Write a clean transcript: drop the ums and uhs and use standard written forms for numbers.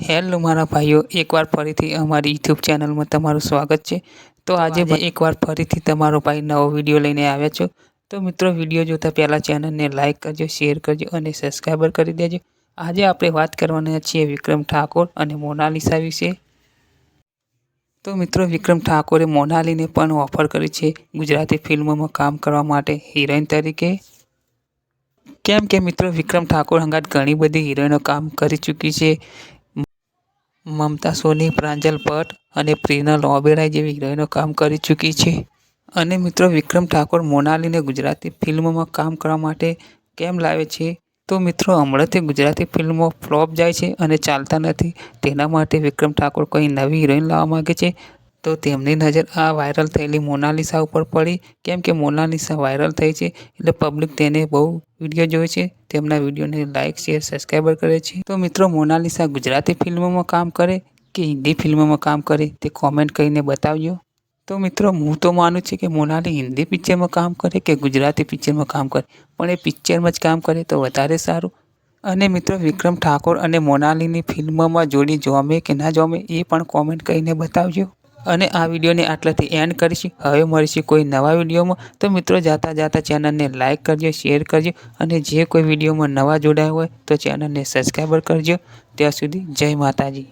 Hello મારા ભાઈઓ, એકવાર ફરીથી અમારી યુટ્યુબ ચેનલમાં તમારું સ્વાગત છે। તો આજે એકવાર ફરીથી તમારો ભાઈ નવો વિડીયો લઈને આવ્યા છો। તો મિત્રો, વિડીયો જોતા પહેલાં ચેનલને લાઇક કરજો, શેર કરજો અને સબસ્ક્રાઈબર કરી દેજો। આજે આપણે વાત કરવાના છીએ વિક્રમ ઠાકોર અને મોનાલિસા વિશે। તો મિત્રો, વિક્રમ ઠાકોરે મોનાલીને પણ ઓફર કરી છે ગુજરાતી ફિલ્મોમાં કામ કરવા માટે હિરોઈન તરીકે। કેમ કે મિત્રો, વિક્રમ ઠાકોર હંગાત ઘણી બધી હિરોઈનો કામ કરી ચૂકી છે। મમતા સોની, પ્રાંજલ ભટ્ટ અને પ્રિનલ ઓબેરોય જેવી હિરોઈનો કામ કરી ચૂકી છે। અને મિત્રો, વિક્રમ ઠાકોર મોનાલીને ગુજરાતી ફિલ્મોમાં કામ કરવા માટે કેમ લાવે છે? તો મિત્રો, હમણાંથી ગુજરાતી ફિલ્મો ફ્લોપ જાય છે અને ચાલતા નથી। તેના માટે વિક્રમ ઠાકોર કોઈ નવી હિરોઈન લાવવા માગે છે। તો તેમની નજર આ વાયરલ થયેલી મોનાલિસા ઉપર પડી। કેમ કે મોનાલિસા વાયરલ થઈ છે એટલે પબ્લિક તેને બહુ વિડીયો જોવે છે, તેમના વિડીયોને લાઇક, શેર, સબસ્ક્રાઈબર કરે છે। તો મિત્રો, મોનાલિસા ગુજરાતી ફિલ્મોમાં કામ કરે કે હિન્દી ફિલ્મોમાં કામ કરે તે કોમેન્ટ કરીને બતાવજો। તો મિત્રો, હું તો માનું છું કે મોનાલી હિન્દી પિક્ચરમાં કામ કરે કે ગુજરાતી પિક્ચરમાં કામ કરે, પણ એ પિક્ચરમાં જ કામ કરે તો વધારે સારું। અને મિત્રો, વિક્રમ ઠાકોર અને મોનાલીની ફિલ્મમાં જોડી જોમે કે ના જોમે એ પણ કોમેન્ટ કરીને બતાવજો। અને આ વિડીયોને આટલાથી એન્ડ કરીશું। હવે મળીશું કોઈ નવા વિડીયોમાં। તો મિત્રો, જાતા ચેનલને લાઇક કરજો, શેર કરજો અને જે કોઈ વિડીયોમાં નવા જોડાયા હોય તો ચેનલને સબસ્ક્રાઈબર કરજો। ત્યાં સુધી જય માતાજી।